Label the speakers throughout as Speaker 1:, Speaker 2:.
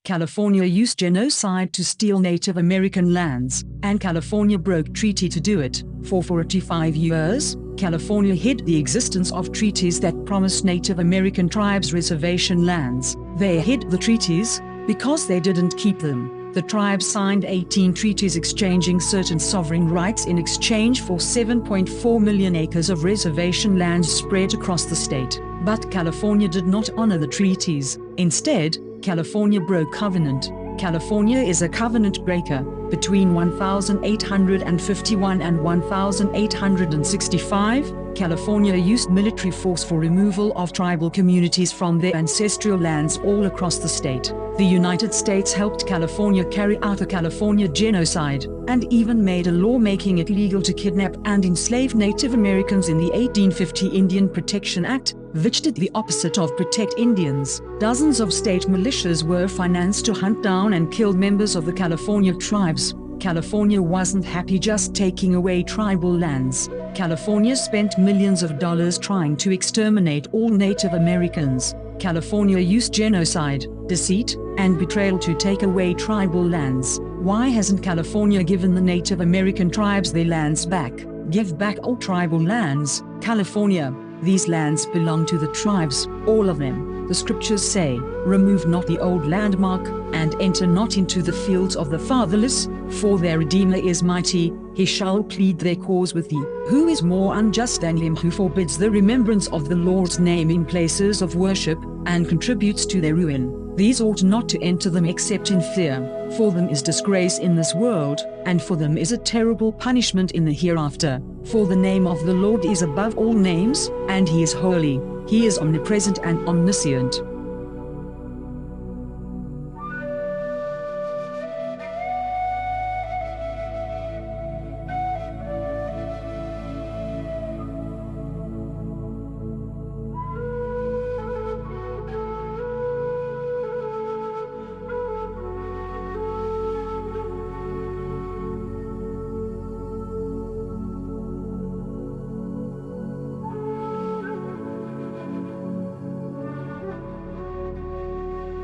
Speaker 1: California used genocide to steal Native American lands, and California broke treaty to do it. For 45 years, California hid the existence of treaties that promised Native American tribes reservation lands. They hid the treaties because they didn't keep them. The tribes signed 18 treaties exchanging certain sovereign rights in exchange for 7.4 million acres of reservation lands spread across the state. But California did not honor the treaties. Instead, California broke covenant. California is a covenant breaker. Between 1851 and 1865, California used military force for removal of tribal communities from their ancestral lands all across the state. The United States helped California carry out a California genocide, and even made a law making it legal to kidnap and enslave Native Americans in the 1850 Indian Protection Act, which did the opposite of protect Indians. Dozens of state militias were financed to hunt down and kill members of the California tribes. California wasn't happy just taking away tribal lands. California spent millions of dollars trying to exterminate all Native Americans. California used genocide, deceit, and betrayal to take away tribal lands. Why hasn't California given the Native American tribes their lands back? Give back all tribal lands, California. These lands belong to the tribes, all of them. The scriptures say, "Remove not the old landmark, and enter not into the fields of the fatherless, for their Redeemer is mighty, he shall plead their cause with thee." Who is more unjust than him who forbids the remembrance of the Lord's name in places of worship, and contributes to their ruin? These ought not to enter them except in fear. For them is disgrace in this world, and for them is a terrible punishment in the hereafter. For the name of the Lord is above all names, and he is holy. He is omnipresent and omniscient.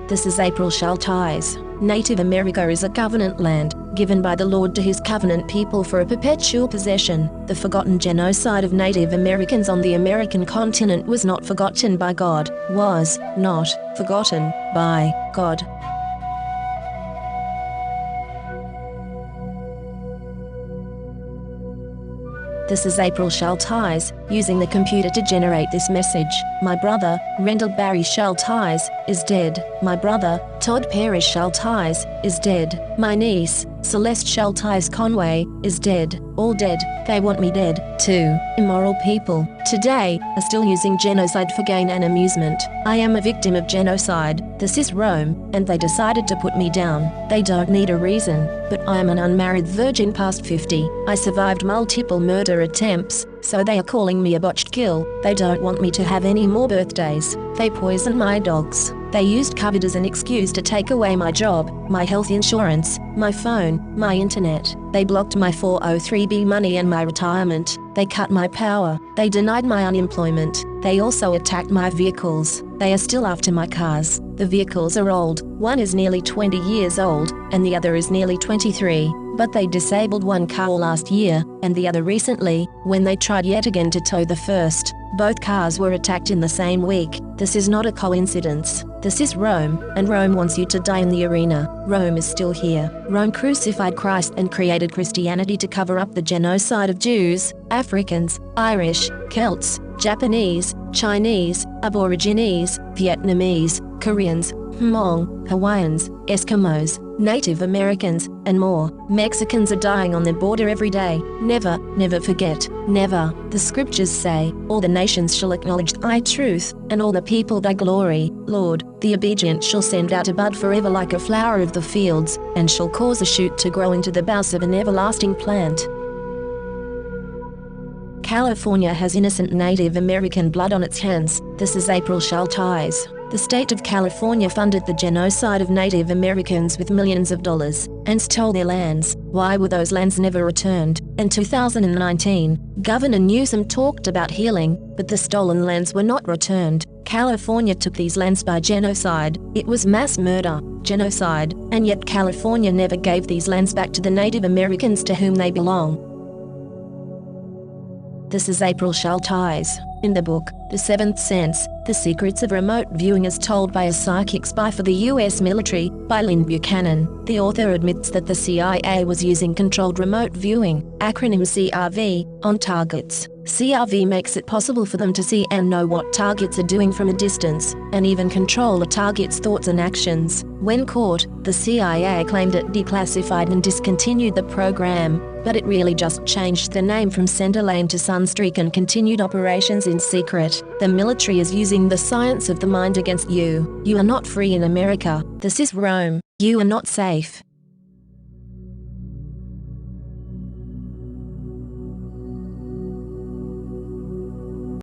Speaker 2: This is April Schulthies. Native America is a covenant land, given by the Lord to his covenant people for a perpetual possession. The forgotten genocide of Native Americans on the American continent was not forgotten by God, was not forgotten by God. This is April Schulthies, using the computer to generate this message. My brother, Rendell Barry Schulthies, is dead. My brother, Todd Parrish Schulthies, is dead. My niece, Celeste Schulthies Conway, is dead. All dead. They want me dead, too. Immoral people, today, are still using genocide for gain and amusement. I am a victim of genocide. This is Rome, and they decided to put me down. They don't need a reason, but I am an unmarried virgin past 50. I survived multiple murder attempts, so they are calling me a botched kill. They don't want me to have any more birthdays. They poisoned my dogs. They used COVID as an excuse to take away my job, my health insurance, my phone, my internet. They blocked my 403b money and my retirement. They cut my power. They denied my unemployment. They also attacked my vehicles. They are still after my cars. The vehicles are old. One is nearly 20 years old, and the other is nearly 23. But they disabled one car last year, and the other recently, when they tried yet again to tow the first. Both cars were attacked in the same week. This is not a coincidence. This is Rome, and Rome wants you to die in the arena. Rome is still here. Rome crucified Christ and created Christianity to cover up the genocide of Jews, Africans, Irish, Celts, Japanese, Chinese, Aborigines, Vietnamese, Koreans, Hmong, Hawaiians, Eskimos, Native Americans, and more. Mexicans are dying on the border every day. Never, never forget. Never. The scriptures say, all the nations shall acknowledge thy truth, and all the people thy glory. Lord, the obedient shall send out a bud forever like a flower of the fields, and shall cause a shoot to grow into the boughs of an everlasting plant. California has innocent Native American blood on its hands. This is April Schulthies. The state of California funded the genocide of Native Americans with millions of dollars, and stole their lands. Why were those lands never returned? In 2019, Governor Newsom talked about healing, but the stolen lands were not returned. California took these lands by genocide. It was mass murder, genocide, and yet California never gave these lands back to the Native Americans to whom they belong. This is April Schulthies. In the book, The Seventh Sense, The Secrets of Remote Viewing as Told by a Psychic Spy for the U.S. Military, by Lynn Buchanan, the author admits that the CIA was using controlled remote viewing, acronym CRV, on targets. CRV makes it possible for them to see and know what targets are doing from a distance, and even control a target's thoughts and actions. When caught, the CIA claimed it declassified and discontinued the program, but it really just changed the name from Centerlane to Sunstreak and continued operations in secret. The military is using the science of the mind against you. You are not free in America. This is Rome. You are not safe.